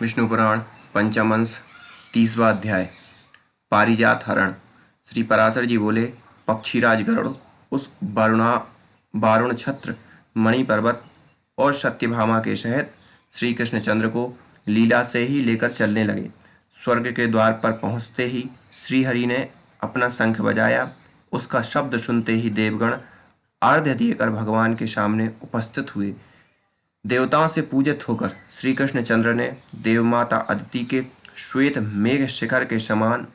विष्णु पुराण पंचम अंश 30वां अध्याय। पारिजात हरण। श्री पराशर जी बोले, पक्षीराज गरुड़ उस वारुण छत्र मणि पर्वत और सत्यभामा के सहित श्री कृष्णचंद्र को लीला से ही लेकर चलने लगे। स्वर्ग के द्वार पर पहुंचते ही श्रीहरि ने अपना शंख बजाया। उसका शब्द सुनते ही देवगण अर्घ्य देकर भगवान के सामने उपस्थित हुए। देवताओं से पूजित होकर श्री कृष्णचंद्र ने देवमाता अदिति के श्वेत मेघ शिखर के समान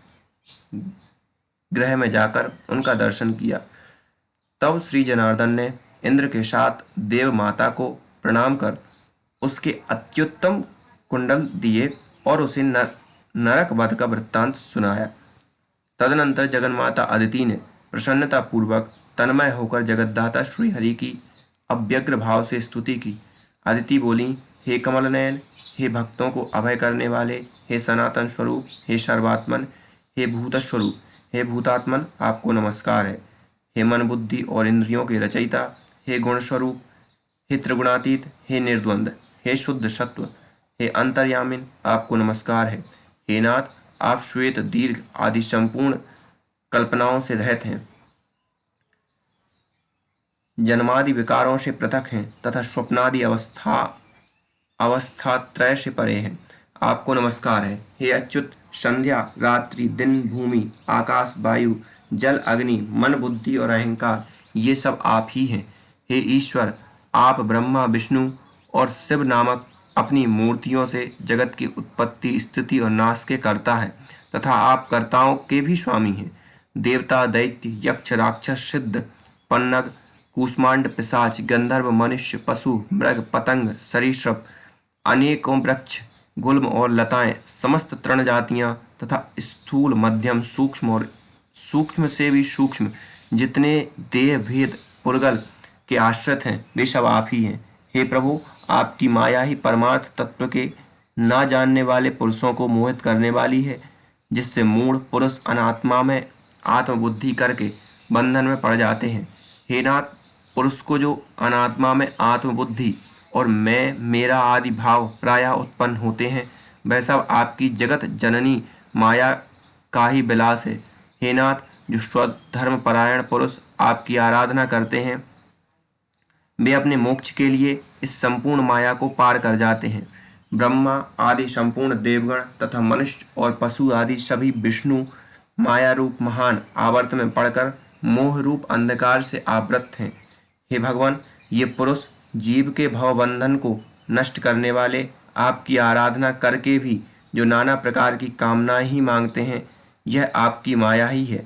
गृह में जाकर उनका दर्शन किया। तब श्री जनार्दन ने इंद्र के साथ देव माता को प्रणाम कर उसके अत्युत्तम कुंडल दिए और उसे नरक वध का वृत्तांत सुनाया। तदनंतर जगन्माता अदिति ने प्रसन्नता पूर्वक तन्मय होकर जगद्दाता श्रीहरि की अव्यग्र भाव से स्तुति की। अदिति बोली, हे कमल नयन, हे भक्तों को अभय करने वाले, हे सनातन स्वरूप, हे सर्वात्मन, हे भूत स्वरूप, हे भूतात्मन, आपको नमस्कार है। हे मन बुद्धि और इंद्रियों के रचयिता, हे गुण स्वरूप, हे त्रिगुणातीत, हे निर्द्वंद, हे शुद्ध सत्व, हे अंतर्यामिन, आपको नमस्कार है। हे नाथ, आप श्वेत दीर्घ आदि संपूर्ण कल्पनाओं से रहित हैं, जन्मादि विकारों से पृथक हैं तथा स्वप्नादि अवस्था त्रय से परे हैं। आपको नमस्कार है। हे अच्युत, संध्या रात्रि दिन भूमि आकाश वायु जल अग्नि मन बुद्धि और अहंकार ये सब आप ही हैं। हे ईश्वर, आप ब्रह्मा विष्णु और शिव नामक अपनी मूर्तियों से जगत की उत्पत्ति स्थिति और नाश के कर्ता हैं तथा आप कर्ताओं के भी स्वामी हैं। देवता दैत्य यक्ष राक्षस सिद्ध पन्नग कूष्मांड पिशाच गंधर्व मनुष्य पशु मृग पतंग सरीसृप अनेकों वृक्ष गुल्म और लताएं समस्त तृण जातियां तथा स्थूल मध्यम सूक्ष्म और सूक्ष्म से भी सूक्ष्म जितने देह भेद पुर्गल के आश्रित हैं वे सब आप ही हैं। हे प्रभु, आपकी माया ही परमार्थ तत्व के ना जानने वाले पुरुषों को मोहित करने वाली है, जिससे मूढ़ पुरुष अनात्मा में आत्मबुद्धि करके बंधन में पड़ जाते हैं। हे नाथ, पुरुष को जो अनात्मा में आत्मबुद्धि और मैं मेरा आदि भाव प्रायः उत्पन्न होते हैं, वह सब आपकी जगत जननी माया का ही विलास है। हे नाथ, जो स्वधर्म परायण पुरुष आपकी आराधना करते हैं वे अपने मोक्ष के लिए इस संपूर्ण माया को पार कर जाते हैं। ब्रह्मा आदि संपूर्ण देवगण तथा मनुष्य और पशु आदि सभी विष्णु माया रूप महान आवर्त में पड़कर मोह रूप अंधकार से आवृत हैं। हे भगवान, ये पुरुष जीव के भवबंधन को नष्ट करने वाले आपकी आराधना करके भी जो नाना प्रकार की कामनाएं ही मांगते हैं, यह आपकी माया ही है।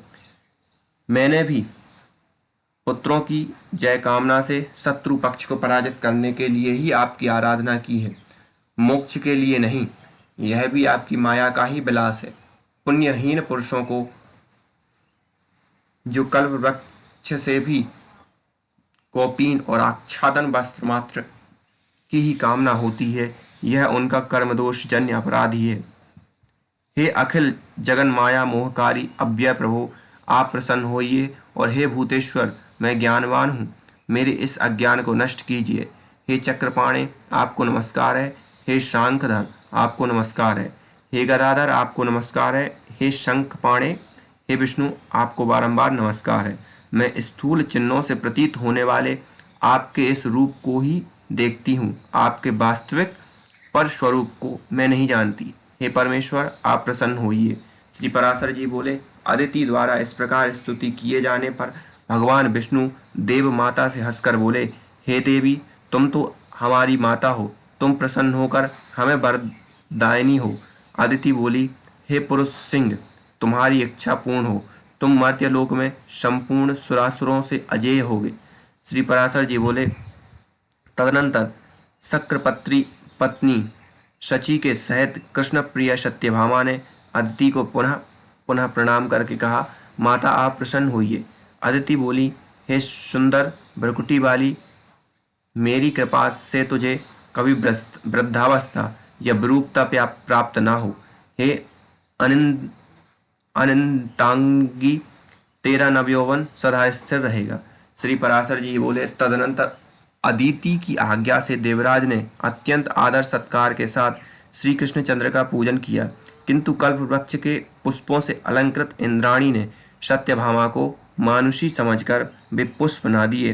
मैंने भी पुत्रों की जय कामना से शत्रु पक्ष को पराजित करने के लिए ही आपकी आराधना की है, मोक्ष के लिए नहीं। यह भी आपकी माया का ही विलास है। पुण्यहीन पुरुषों को जो कल्प वृक्ष से भी कौपीन और आच्छादन वस्त्र मात्र की ही कामना होती है, यह उनका कर्मदोष जन्य अपराध ही है। हे अखिल जगन माया मोहकारी अव्यय प्रभु, आप प्रसन्न होइए और हे भूतेश्वर, मैं ज्ञानवान हूँ, मेरे इस अज्ञान को नष्ट कीजिए। हे चक्रपाणे, आपको नमस्कार है। हे शांखधर, आपको नमस्कार है। हे गदाधर, आपको नमस्कार है। हे शंखपाणे, हे विष्णु, आपको बारंबार नमस्कार है। मैं स्थूल चिन्हों से प्रतीत होने वाले आपके इस रूप को ही देखती हूँ, आपके वास्तविक पर स्वरूप को मैं नहीं जानती। हे परमेश्वर, आप प्रसन्न होइए। श्री पराशर जी बोले, अदिति द्वारा इस प्रकार स्तुति किए जाने पर भगवान विष्णु देव माता से हंसकर बोले, हे देवी, तुम तो हमारी माता हो, तुम प्रसन्न होकर हमें वरदायिनी हो। अदिति बोली, हे पुरुष सिंह, तुम्हारी इच्छा पूर्ण हो, तुम मर्त्यलोक में संपूर्ण सुरासुरों से अजेय होगे। श्री पराशर जी बोले, तदनंतर शक्रपत्री पत्नी शची के सहित कृष्ण प्रिय सत्यभामा ने अदिति को पुनः पुनः प्रणाम करके कहा, माता आप प्रसन्न होइए। अदिति बोली, हे सुंदर भ्रकुटी वाली, मेरी कृपा से तुझे कभी वृद्धावस्था या विरूपता प्राप्त ना हो। हे अनंतांगी, तेरा नवयौवन सदा स्थिर रहेगा। श्री पराशर जी बोले, तदनंतर अदिति की आज्ञा से देवराज ने अत्यंत आदर सत्कार के साथ श्री कृष्णचंद्र का पूजन किया, किंतु कल्प वृक्ष के पुष्पों से अलंकृत इंद्राणी ने सत्यभामा को मानुषी समझकर वे पुष्प न दिए।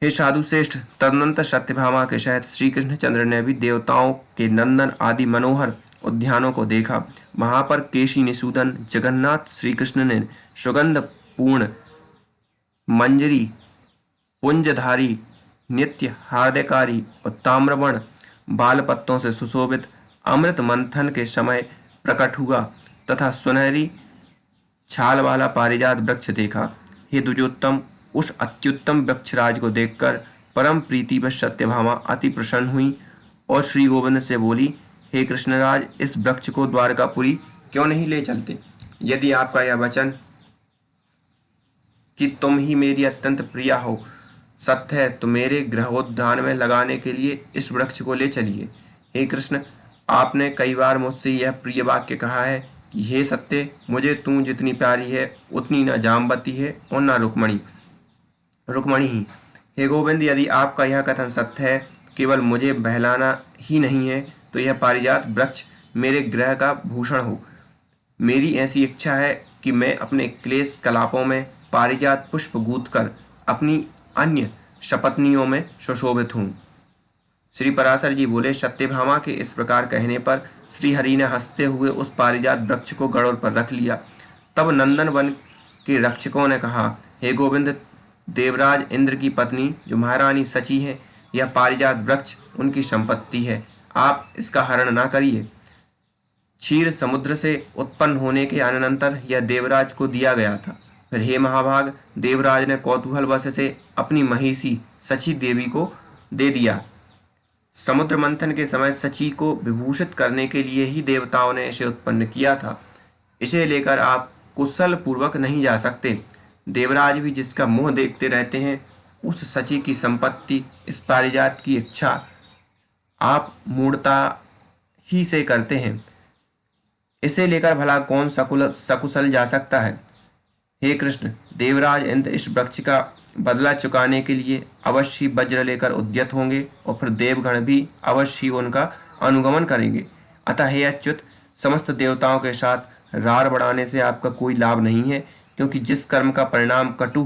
हे साधु श्रेष्ठ, तदनंतर सत्यभामा के सहित श्री कृष्णचंद्र ने भी देवताओं के नंदन आदि मनोहर उद्यानों को देखा। वहां पर केशी निषूदन जगन्नाथ श्री कृष्ण ने सुगंध पूर्ण मंजरी पुंजधारी नित्य हार्दकारी और ताम्रवर्ण बाल पत्तों से सुशोभित अमृत मंथन के समय प्रकट हुआ तथा सुनहरी छाल वाला पारिजात वृक्ष देखा। हे द्विजोत्तम, उस अत्युत्तम वृक्षराज को देखकर परम प्रीतिवश सत्यभामा अति प्रसन्न हुई और श्री गोविंद से बोली, हे कृष्णराज, इस वृक्ष को द्वारकापुरी क्यों नहीं ले चलते? यदि आपका यह वचन कि तुम ही मेरी अत्यंत प्रिया हो सत्य है तो मेरे गृहोद्यान में लगाने के लिए इस वृक्ष को ले चलिए। हे कृष्ण, आपने कई बार मुझसे यह प्रिय वाक्य कहा है कि हे सत्य, मुझे तू जितनी प्यारी है उतनी न जामवती है और न रुक्मणी ही। हे गोविंद, यदि आपका यह कथन सत्य है, केवल मुझे बहलाना ही नहीं है तो यह पारिजात वृक्ष मेरे गृह का भूषण हो। मेरी ऐसी इच्छा है कि मैं अपने क्लेश कलापों में पारिजात पुष्प गूंथ कर अपनी अन्य शपथनियों में सुशोभित हूँ। श्री पराशर जी बोले, सत्यभामा के इस प्रकार कहने पर श्री हरि ने हंसते हुए उस पारिजात वृक्ष को गड़ोर पर रख लिया। तब नंदन वन के रक्षकों ने कहा, हे गोविंद, देवराज इंद्र की पत्नी जो महारानी सची है, यह पारिजात वृक्ष उनकी संपत्ति है, आप इसका हरण ना करिए। क्षीर समुद्र से उत्पन्न होने के अनंतर यह देवराज को दिया गया था। फिर हे महाभाग, देवराज ने कौतूहलवश से अपनी महिषी सची देवी को दे दिया। समुद्र मंथन के समय सची को विभूषित करने के लिए ही देवताओं ने इसे उत्पन्न किया था। इसे लेकर आप कुशल पूर्वक नहीं जा सकते। देवराज भी जिसका मुंह देखते रहते हैं, उस सची की संपत्ति इस पारिजात की इच्छा आप मूढ़ता ही से करते हैं। इसे लेकर भला कौन सकुशल जा सकता है? हे कृष्ण, देवराज इंद्र इस वृक्ष का बदला चुकाने के लिए अवश्य वज्र लेकर उद्यत होंगे और फिर देवगण भी अवश्य उनका अनुगमन करेंगे। अतः हे अच्युत, समस्त देवताओं के साथ रार बढ़ाने से आपका कोई लाभ नहीं है, क्योंकि जिस कर्म का परिणाम कटु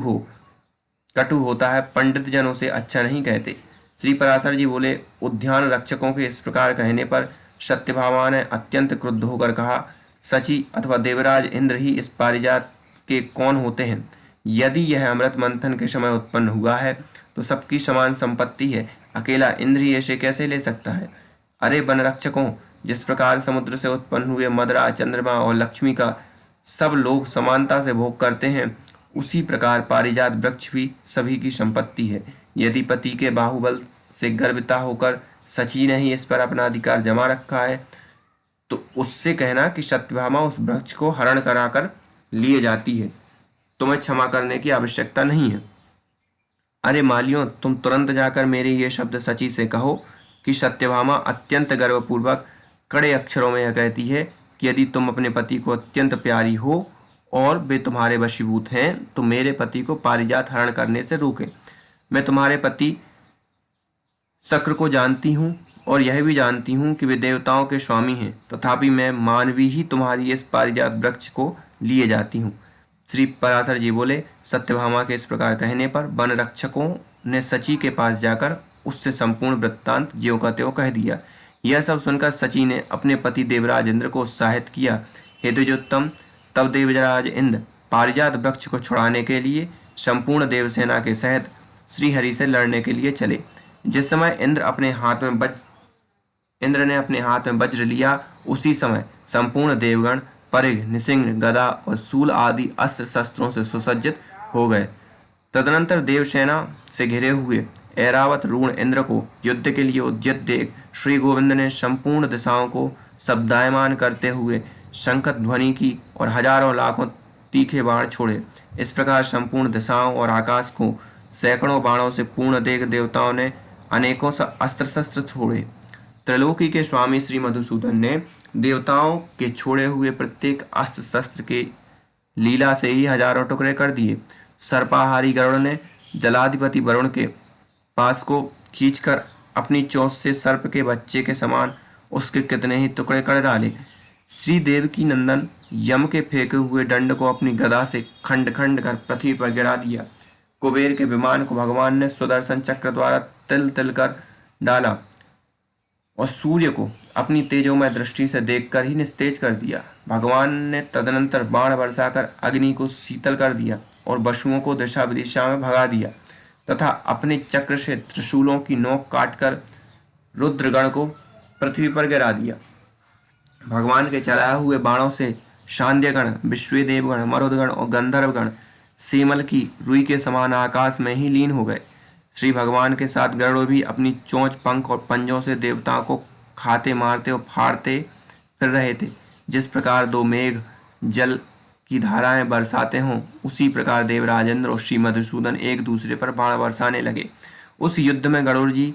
होता है, पंडित जन उसे अच्छा नहीं कहते। श्री पराशर जी बोले, उद्यान रक्षकों के इस प्रकार कहने पर सत्यभामा ने अत्यंत क्रुद्ध होकर कहा, सची अथवा देवराज इंद्र ही इस पारिजात के कौन होते हैं? यदि यह अमृत मंथन के समय उत्पन्न हुआ है तो सबकी समान संपत्ति है, अकेला इंद्र ही ऐसे कैसे ले सकता है? अरे वन रक्षकों, जिस प्रकार समुद्र से उत्पन्न हुए मदरा, चंद्रमा और लक्ष्मी का सब लोग समानता से भोग करते हैं, उसी प्रकार पारिजात वृक्ष भी सभी की संपत्ति है। यदि पति के बाहुबल से गर्विता होकर सची ने ही इस पर अपना अधिकार जमा रखा है तो उससे कहना कि सत्यभामा उस वृक्ष को हरण कराकर लिए जाती है, तुम्हें क्षमा करने की आवश्यकता नहीं है। अरे मालियों, तुम तुरंत जाकर मेरे ये शब्द सची से कहो कि सत्यभामा अत्यंत गर्वपूर्वक कड़े अक्षरों में यह कहती है कि यदि तुम अपने पति को अत्यंत प्यारी हो और वे तुम्हारे वशीभूत हैं तो मेरे पति को पारिजात हरण करने से रोके। मैं तुम्हारे पति शक्र को जानती हूँ और यह भी जानती हूँ कि वे देवताओं के स्वामी हैं, तथापि मैं मानवी ही तुम्हारी इस पारिजात वृक्ष को लिए जाती हूँ। श्री पराशर जी बोले, सत्यभामा के इस प्रकार कहने पर वन रक्षकों ने सची के पास जाकर उससे संपूर्ण वृत्तांत ज्यों का त्यों कह दिया। यह सब सुनकर सची ने अपने पति देवराज इंद्र को उत्साहित किया। हे द्विजोत्तम, तब देवराज इंद्र पारिजात वृक्ष को छुड़ाने के लिए संपूर्ण देवसेना के सहित श्री हरि से लड़ने के लिए चले। जिस समय इंद्र ने अपने हाथ में वज्र लिया, उसी समय संपूर्ण देवगण परिघ, निसिंग, गदा और शूल आदि अस्त्र शस्त्रों से सुसज्जित हो गए। तदनंतर देवसेना से घिरे हुए ऐरावत रूण इंद्र को युद्ध के लिए उद्यत देख श्री गोविंद ने संपूर्ण दिशाओं को शब्दायमान करते हुए शंख ध्वनि की और हजारों लाखों तीखे बाण छोड़े। इस प्रकार संपूर्ण दिशाओं और आकाश को सैकड़ों बाणों से पूर्ण देख देवताओं ने अनेकों अस्त्र शस्त्र छोड़े। त्रिलोकी के स्वामी श्री मधुसूदन ने देवताओं के छोड़े हुए प्रत्येक अस्त्र शस्त्र के लीला से ही हजारों टुकड़े कर दिए। सर्पाहारी गरुड़ ने जलाधिपति वरुण के पास को खींचकर अपनी चोंच से सर्प के बच्चे के समान उसके कितने ही टुकड़े कर डाले। श्री देवकी नंदन यम के फेंके हुए दंड को अपनी गदा से खंड खंड कर पृथ्वी पर गिरा दिया। कुबेर के विमान को भगवान ने सुदर्शन चक्र द्वारा तिल तिल कर डाला और सूर्य को अपनी तेजोमय दृष्टि से देखकर ही निस्तेज कर दिया। भगवान ने तदनंतर बाण बरसाकर अग्नि को शीतल कर दिया और वसुओं को दिशा विदिशा में भगा दिया तथा अपने चक्र से त्रिशूलों की नोक काटकर रुद्रगण को पृथ्वी पर गिरा दिया। भगवान के चलाए हुए बाणों से शांध्यगण, विश्वेदेवगण, मरुदगण और गंधर्वगण सेमल की रुई के समान आकाश में ही लीन हो गए। श्री भगवान के साथ गरुड़ भी अपनी चोंच, पंख और पंजों से देवताओं को खाते, मारते और फाड़ते फिर रहे थे। जिस प्रकार दो मेघ जल की धाराएं बरसाते हों, उसी प्रकार देवराजेंद्र और श्री मधुसूदन एक दूसरे पर बाण बरसाने लगे। उस युद्ध में गरुड़ जी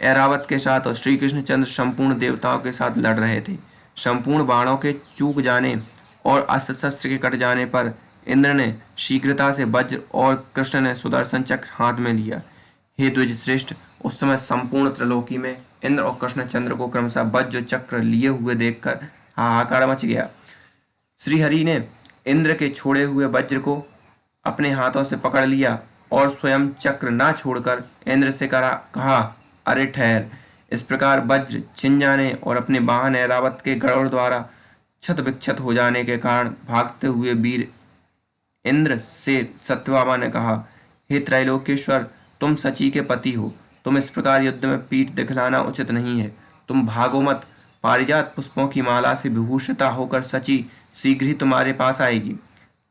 ऐरावत के साथ और श्री कृष्णचंद्र संपूर्ण देवताओं के साथ लड़ रहे थे। संपूर्ण बाणों के चूक जाने और अस्त्र शस्त्र के कट जाने पर इंद्र ने शीघ्रता से वज्र और कृष्ण ने सुदर्शन चक्र हाथ में लिया। हे द्विज श्रेष्ठ, उस समय संपूर्ण त्रिलोकी में इंद्र और कृष्णचंद्र को क्रमशः वज्र चक्र लिए हुए देखकर हाहाकार मच गया। श्रीहरि ने इंद्र के छोड़े हुए वज्र को अपने हाथों से पकड़ लिया और स्वयं चक्र ना छोड़कर इंद्र से कहा, अरे ठहर। इस प्रकार वज्र छिन जाने और अपने वाहन ऐरावत के गरुड़ द्वारा क्षत विक्षत हो जाने के कारण भागते हुए वीर इंद्र से सत्यभामा ने कहा, हे त्रैलोकेश्वर, तुम सची के पति हो, तुम इस प्रकार युद्ध में पीठ दिखलाना उचित नहीं है। तुम भागो मत। पारिजात पुष्पों की माला से विभूषिता होकर सची शीघ्र ही तुम्हारे पास आएगी।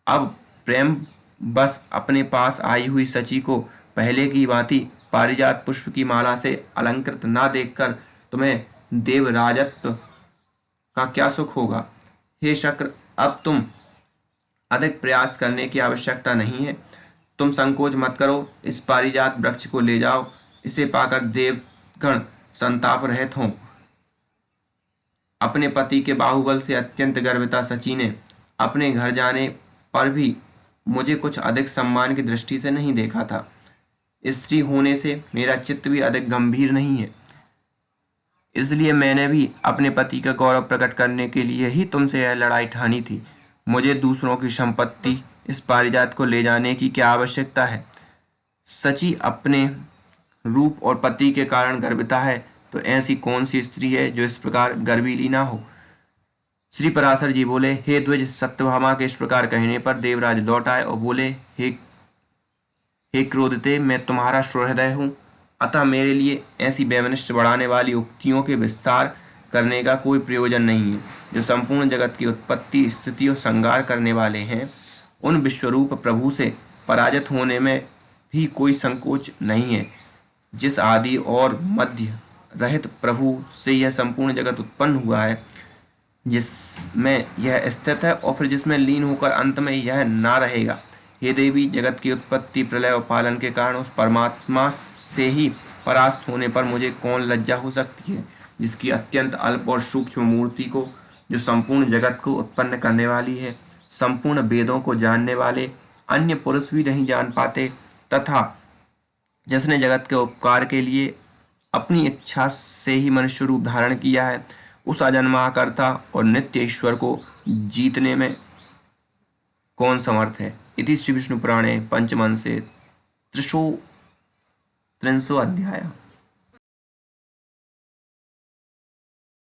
अब प्रेम बस अपने पास आई हुई सची को पहले की भांति पारिजात पुष्प की माला से अलंकृत ना देखकर तुम्हें देवराजत्व का क्या सुख होगा। हे शक्र, अब तुम अधिक प्रयास करने की आवश्यकता नहीं है। तुम संकोच मत करो, इस पारिजात वृक्ष को ले जाओ। इसे पाकर देवगण संताप रहित हों। अपने पति के बाहुबल से अत्यंत गर्विता सची ने अपने घर जाने पर भी मुझे कुछ अधिक सम्मान की दृष्टि से नहीं देखा था। स्त्री होने से मेरा चित्त भी अधिक गंभीर नहीं है, इसलिए मैंने भी अपने पति का गौरव प्रकट करने के लिए ही तुमसे यह लड़ाई ठानी थी। मुझे दूसरों की संपत्ति, इस पारिजात को ले जाने की क्या आवश्यकता है। सची अपने रूप और पति के कारण गर्विता है, तो ऐसी कौन सी स्त्री है जो इस प्रकार गर्वीली ना हो। श्री पराशर जी बोले, हे द्विज, सत्यभामा के इस प्रकार कहने पर देवराज लौट आए और बोले, हे क्रोधते, मैं तुम्हारा सुहृदय हूँ, अतः मेरे लिए ऐसी वैमनस्य बढ़ाने वाली उक्तियों के विस्तार करने का कोई प्रयोजन नहीं है। जो संपूर्ण जगत की उत्पत्ति, स्थिति और संहार करने वाले हैं, उन विश्वरूप प्रभु से पराजित होने में भी कोई संकोच नहीं है। जिस आदि और मध्य रहित प्रभु से यह संपूर्ण जगत उत्पन्न हुआ है, जिसमें यह स्थित है और फिर जिसमें लीन होकर अंत में यह ना रहेगा। हे देवी, जगत की उत्पत्ति, प्रलय और पालन के कारण उस परमात्मा से ही परास्त होने पर मुझे कौन लज्जा हो सकती है, जिसकी अत्यंत अल्प और सूक्ष्म मूर्ति को, जो संपूर्ण जगत को उत्पन्न करने वाली है, संपूर्ण वेदों को जानने वाले अन्य पुरुष भी नहीं जान पाते, तथा जिसने जगत के उपकार के लिए अपनी इच्छा से ही मनुष्य रूप धारण किया है, उस अजन्मा कर्ता और नित्य ईश्वर को जीतने में कौन समर्थ है। इति श्री विष्णु पुराणे पंचमंसे त्रिशो अध्याय।